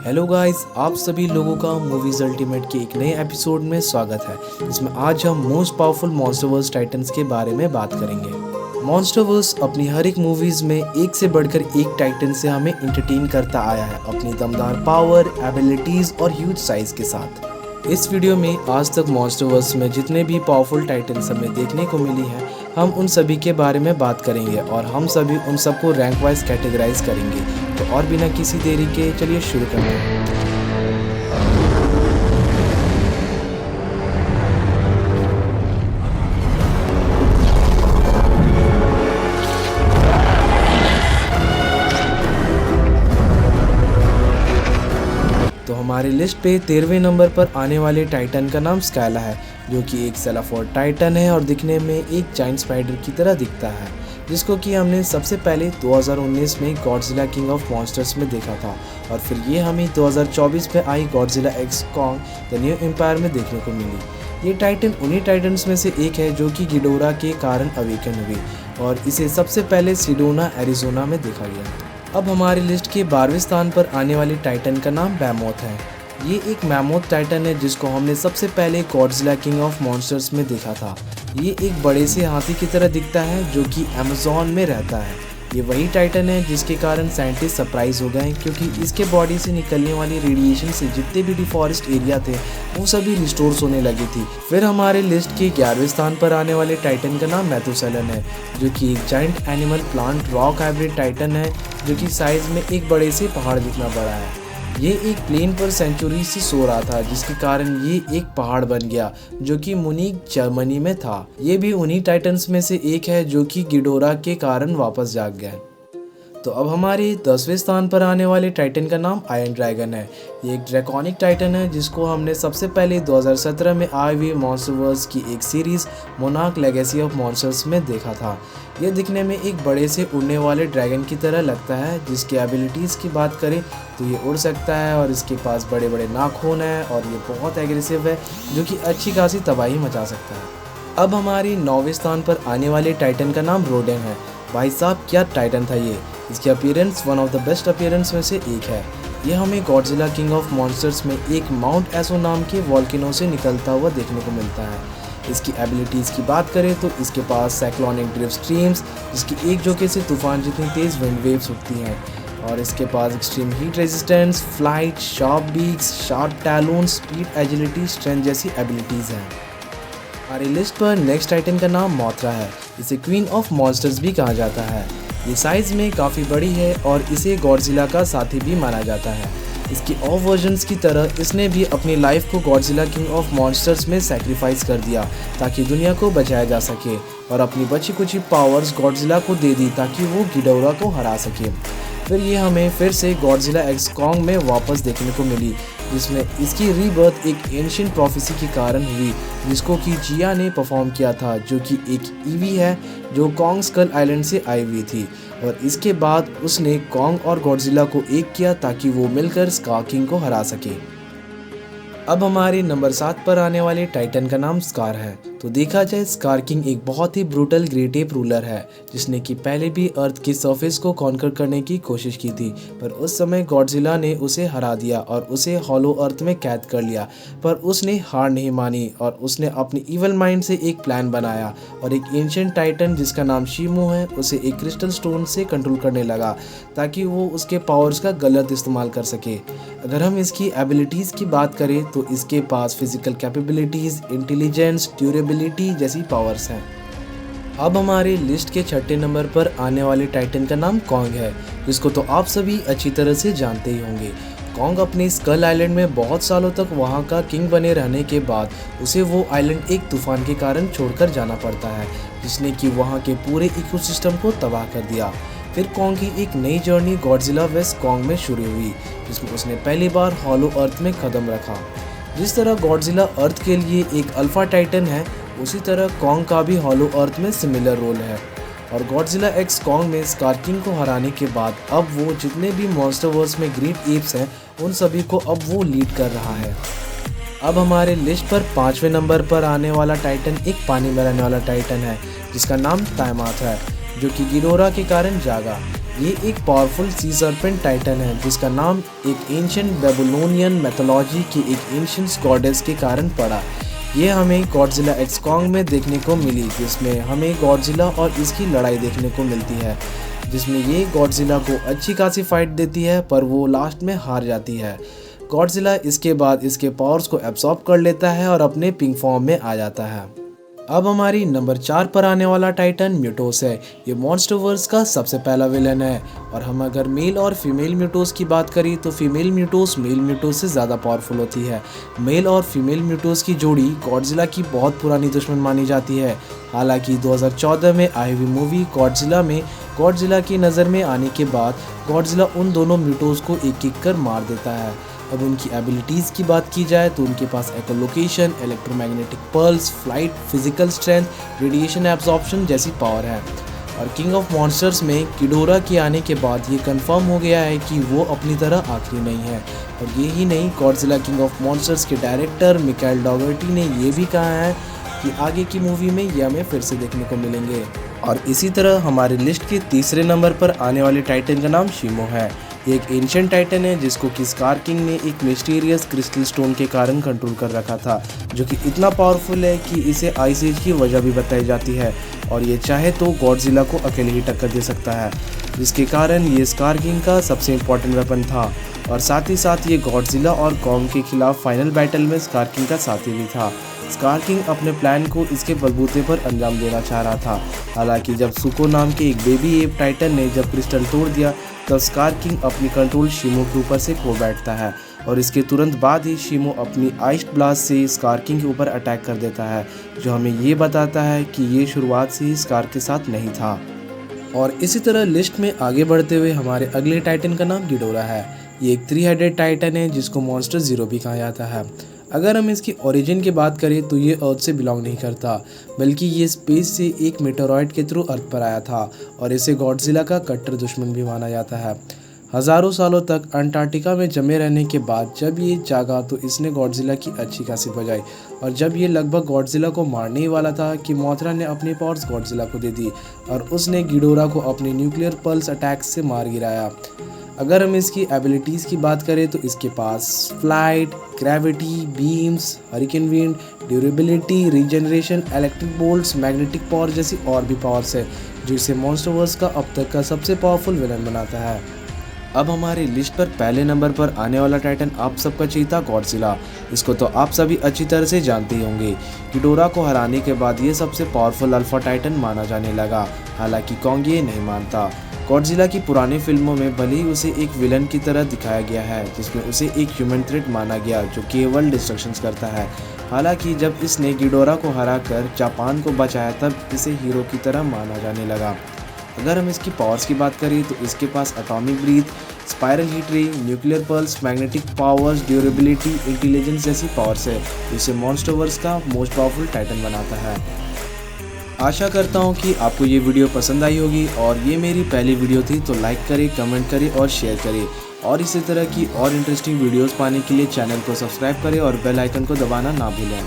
Hello guys, आप सभी लोगों का मूवीज अल्टीमेट के एक नए एपिसोड में स्वागत है। इसमें आज हम मोस्ट पावरफुल मॉन्स्टरवर्स टाइटन्स के बारे में बात करेंगे। मॉन्स्टरवर्स अपनी हर एक मूवीज में एक से बढ़कर एक टाइटन से हमें एंटरटेन करता आया है अपनी दमदार पावर, एबिलिटीज और ह्यूज साइज के साथ। इस वीडियो में आज तक मॉन्स्टरवर्स में जितने भी पावरफुल टाइटन्स हमें देखने को मिली हैं, हम उन सभी के बारे में बात करेंगे और हम सभी उन सबको रैंक वाइज कैटेगराइज करेंगे। तो और बिना किसी देरी के चलिए शुरू करते हैं। तो हमारी लिस्ट पे 13वें नंबर पर आने वाले टाइटन का नाम स्कायला है, जो कि एक सेलाफोर्ड टाइटन है और दिखने में एक जायंट स्पाइडर की तरह दिखता है, जिसको कि हमने सबसे पहले 2019 में गॉडजिला किंग ऑफ मॉन्स्टर्स में देखा था और फिर ये हमें 2024 में आई Godzilla x Kong the new empire में देखने को मिली। ये टाइटन उन्हीं टाइटन्स में से एक है जो कि गिडोरा के कारण अवेकन हुई और इसे सबसे पहले सिडोना एरिजोना में देखा गया। अब हमारी लिस्ट के 12वें स्थान पर आने वाले टाइटन का नाम बेमोथ है। ये एक मैमोथ टाइटन है जिसको हमने सबसे पहले गॉडजिला किंग ऑफ मॉन्स्टर्स में देखा था। ये एक बड़े से हाथी की तरह दिखता है जो कि अमेज़न में रहता है। ये वही टाइटन है जिसके कारण साइंटिस्ट सरप्राइज हो गए क्योंकि इसके बॉडी से निकलने वाली रेडिएशन से जितने भी डिफॉरेस्ट एरिया थे वो सभी रिस्टोर्स होने लगी थी। फिर हमारे लिस्ट के 11वें स्थान पर आने वाले टाइटन का नाम मैथुसेलन है, जो कि एक giant animal plant rock hybrid Titan है जो कि साइज में एक बड़े से पहाड़ जितना बड़ा है। ये एक प्लेन पर सेंचुरी से सो रहा था जिसके कारण ये एक पहाड़ बन गया जो कि मुनीक जर्मनी में था। ये भी उन्हीं टाइटन्स में से एक है जो कि गिडोरा के कारण वापस जाग गया। तो अब हमारे 10वें स्थान पर आने वाले टाइटन का नाम आयरन ड्रैगन है। ये एक ड्रैकोनिक टाइटन है जिसको हमने सबसे पहले 2017 में आई हुई मॉन्स्टरवर्स की एक series monarch legacy of Monsters में देखा था। ये दिखने में एक बड़े से उड़ने वाले ड्रैगन की तरह लगता है, जिसकी एबिलिटीज़ की बात करें तो ये उड़ सकता है और इसके पास बड़े बड़े नाखून है और ये बहुत एग्रेसिव है जो कि अच्छी खासी तबाही मचा सकता है। अब हमारी 9वें स्थान पर आने वाले टाइटन का नाम रोडेन है। भाई साहब, क्या टाइटन था ये। इसकी appearance one of the best appearance में से एक है। ये हमें गॉडजिला किंग ऑफ मॉन्स्टर्स में एक माउंट एसो नाम के वॉल्केनो से निकलता हुआ देखने को मिलता है। इसकी एबिलिटीज़ की बात करें तो इसके पास साइक्लोनिक ड्रिफ्ट स्ट्रीम्स, जिसकी एक झोंके से तूफान जितनी तेज़ विंड वेव्स उठती हैं, और इसके पास extreme heat resistance, flight, sharp beaks, sharp talon, speed, agility, strength जैसी एबिलिटीज़ हैं। हमारी लिस्ट पर नेक्स्ट टाइटन का नाम मोथरा है। इसे क्वीन ऑफ मॉन्स्टर्स भी कहा जाता है। ये साइज़ में काफ़ी बड़ी है और इसे गॉडजिला का साथी भी माना जाता है। इसकी और वर्जन्स की तरह इसने भी अपनी लाइफ को गॉडजिला किंग ऑफ मॉन्स्टर्स में सैक्रिफाइस कर दिया ताकि दुनिया को बचाया जा सके, और अपनी बची कुछ पावर्स गॉडजिला को दे दी ताकि वो गिडोरा को हरा सके। फिर ये हमें फिर से गॉडजिला एक्स कॉन्ग में वापस देखने को मिली, जिसमें इसकी रीबर्थ एक एंशिएंट प्रोफेसी के कारण हुई जिसको कि जिया ने परफॉर्म किया था, जो कि एक ईवी है जो कॉन्ग स्कल आइलैंड से आई हुई थी, और इसके बाद उसने कॉन्ग और गॉडजिला को एक किया ताकि वो मिलकर स्कार किंग को हरा सके। अब हमारे नंबर 7 पर आने वाले टाइटन का नाम स्कार है। तो देखा जाए, स्कार किंग एक बहुत ही ब्रूटल ग्रेट एप रूलर है जिसने कि पहले भी अर्थ की सरफेस को कॉन्कर करने की कोशिश की थी, पर उस समय गॉडजिला ने उसे हरा दिया और उसे हॉलो अर्थ में कैद कर लिया। पर उसने हार नहीं मानी और उसने अपनी इवल माइंड से एक प्लान बनाया और एक एंशिएंट टाइटन जिसका नाम शीमू है उसे एक क्रिस्टल स्टोन से कंट्रोल करने लगा ताकि वो उसके पावर्स का गलत इस्तेमाल कर सके। अगर हम इसकी एबिलिटीज़ की बात करें तो इसके पास फिजिकल कैपेबिलिटीज़, इंटेलिजेंस, ड्यूरेबिलिटी जैसी पावर्स हैं। अब हमारी लिस्ट के 6ठे नंबर पर आने वाले टाइटन का नाम कॉन्ग है, जिसको तो आप सभी अच्छी तरह से जानते ही होंगे। कॉन्ग अपने स्कल आइलैंड में बहुत सालों तक वहाँ का किंग बने रहने के बाद उसे वो आइलैंड एक तूफान के कारण छोड़कर जाना पड़ता है, जिसने कि वहाँ के पूरे इकोसिस्टम को तबाह कर दिया। फिर कॉन्ग की एक नई जर्नी गॉडजिला वेस्ट कॉन्ग में शुरू हुई, जिसमें उसने पहली बार हॉलो अर्थ में कदम रखा। जिस तरह गॉडजिला अर्थ के लिए एक अल्फा टाइटन है, उसी तरह कॉन्ग का भी हॉलो अर्थ में सिमिलर रोल है, और गॉडजिला एक्स कॉन्ग में स्कार किंग को हराने के बाद अब वो जितने भी मॉन्स्टरवर्स में ग्रेट एप्स हैं उन सभी को अब वो लीड कर रहा है। अब हमारे लिस्ट पर 5वें नंबर पर आने वाला टाइटन एक पानी में रहने वाला टाइटन है जिसका नाम टाइमाथ है, जो कि गिडोरा के कारण जागा। ये एक पावरफुल सी सर्पेंट टाइटन है जिसका नाम एक एंशिएंट बेबीलोनियन मैथोलॉजी की एक एंशिएंट गॉडेस के कारण पड़ा। ये हमें गॉडजिला एक्स कॉन्ग में देखने को मिली, जिसमें हमें गॉडजिला और इसकी लड़ाई देखने को मिलती है, जिसमें ये गॉडजिला को अच्छी खासी फाइट देती है पर वो लास्ट में हार जाती है। गॉडजिला इसके बाद इसके पावर्स को एब्सॉर्ब कर लेता है और अपने पिंक फॉर्म में आ जाता है। अब हमारी नंबर 4 पर आने वाला टाइटन म्यूटोस है। ये मॉन्स्टरवर्स का सबसे पहला विलन है और हम अगर मेल और फीमेल म्यूटोस की बात करें तो फीमेल म्यूटोस मेल म्यूटोस से ज़्यादा पावरफुल होती है। मेल और फीमेल म्यूटोस की जोड़ी गॉडजिला की बहुत पुरानी दुश्मन मानी जाती है। हालांकि 2014 में आई हुई मूवी गॉडजिला में गॉडजिला की नज़र में आने के बाद गॉडजिला उन दोनों म्यूटोस को एक एक कर मार देता है। अब उनकी एबिलिटीज़ की बात की जाए तो उनके पास echolocation, electromagnetic pulse, flight, physical strength, radiation absorption जैसी पावर है। और किंग ऑफ मॉन्स्टर्स में गिडोरा के आने के बाद ये कंफर्म हो गया है कि वो अपनी तरह आखिरी नहीं है। और ये ही नहीं, गॉडजिला किंग ऑफ मॉन्स्टर्स के डायरेक्टर मिकाएल डॉगर्टी ने ये भी कहा है कि आगे की मूवी में ये हमें फिर से देखने को मिलेंगे। और इसी तरह हमारी लिस्ट के तीसरे नंबर पर आने वाले टाइटन का नाम शिमो है। ये एक एंशिएंट टाइटन है जिसको कि स्कार किंग ने एक मिस्टीरियस क्रिस्टल स्टोन के कारण कंट्रोल कर रखा था, जो कि इतना पावरफुल है कि इसे आइस एज की वजह भी बताई जाती है और ये चाहे तो गॉडजिला को अकेले ही टक्कर दे सकता है, जिसके कारण ये स्कार किंग का सबसे इम्पोर्टेंट वेपन था। और साथ ही साथ ये गॉडजिला और कॉन्ग के खिलाफ फाइनल बैटल में स्कार किंग का साथी भी था। स्कार किंग अपने प्लान को इसके बलबूते पर अंजाम देना चाह रहा था। हालांकि जब सुको नाम के एक बेबी एप टाइटन ने जब क्रिस्टल तोड़ दिया तब स्कार किंग अपनी कंट्रोल शिमो के ऊपर से खो बैठता है और इसके तुरंत बाद ही शिमो अपनी आइस ब्लास्ट से स्कार किंग के ऊपर अटैक कर देता है, जो हमें ये बताता है कि ये शुरुआत से ही स्कार के साथ नहीं था। और इसी तरह लिस्ट में आगे बढ़ते हुए हमारे अगले टाइटन का नाम गिडोरा है। ये एक 3 हेडेड टाइटन है जिसको मॉन्स्टर ज़ीरो भी कहा जाता है। अगर हम इसकी ओरिजिन की बात करें तो ये अर्थ से बिलोंग नहीं करता, बल्कि ये स्पेस से एक मेटेरॉइड के थ्रू अर्थ पर आया था और इसे गॉडजिला का कट्टर दुश्मन भी माना जाता है। हज़ारों सालों तक अंटार्कटिका में जमे रहने के बाद जब ये जागा तो इसने गॉडजिला की अच्छी खासी बजाई और जब ये लगभग गॉडजिला को मारने ही वाला था कि मोथरा ने अपनी पावर्स गॉडजिला को दे दी और उसने गिडोरा को अपने न्यूक्लियर पल्स अटैक से मार गिराया। अगर हम इसकी एबिलिटीज़ की बात करें तो इसके पास flight, gravity, beams, hurricane wind, durability, regeneration, electric bolts, magnetic power जैसी और भी पावर्स है, जो इसे मॉन्स्टरवर्स का अब तक का सबसे पावरफुल विलन बनाता है। अब हमारी लिस्ट पर पहले नंबर पर आने वाला टाइटन आप सबका चीता गॉडजिला। इसको तो आप सभी अच्छी तरह से जानते ही होंगे। गिडोरा को हराने के बाद ये सबसे पावरफुल अल्फा टाइटन माना जाने लगा, हालांकि कॉन्ग ये नहीं मानता। गॉडजिला की पुरानी फिल्मों में भले ही उसे एक विलन की तरह दिखाया गया है, जिसमें उसे एक ह्यूमन थ्रेट माना गया जो केवल डिस्ट्रक्शंस करता है। हालांकि जब इसने गिडोरा को हराकर जापान को बचाया तब इसे हीरो की तरह माना जाने लगा। अगर हम इसकी पावर्स की बात करें तो इसके पास एटॉमिक ब्रीथ, स्पाइरल हीट रे, nuclear pulse, magnetic powers, durability, intelligence जैसी पावर्स है, जिसे मॉन्स्टरवर्स का मोस्ट पावरफुल टाइटन बनाता है। आशा करता हूँ कि आपको ये वीडियो पसंद आई होगी और ये मेरी पहली वीडियो थी, तो लाइक करें, कमेंट करें और शेयर करें और इसी तरह की और इंटरेस्टिंग वीडियोस पाने के लिए चैनल को सब्सक्राइब करें और बेल आइकन को दबाना ना भूलें।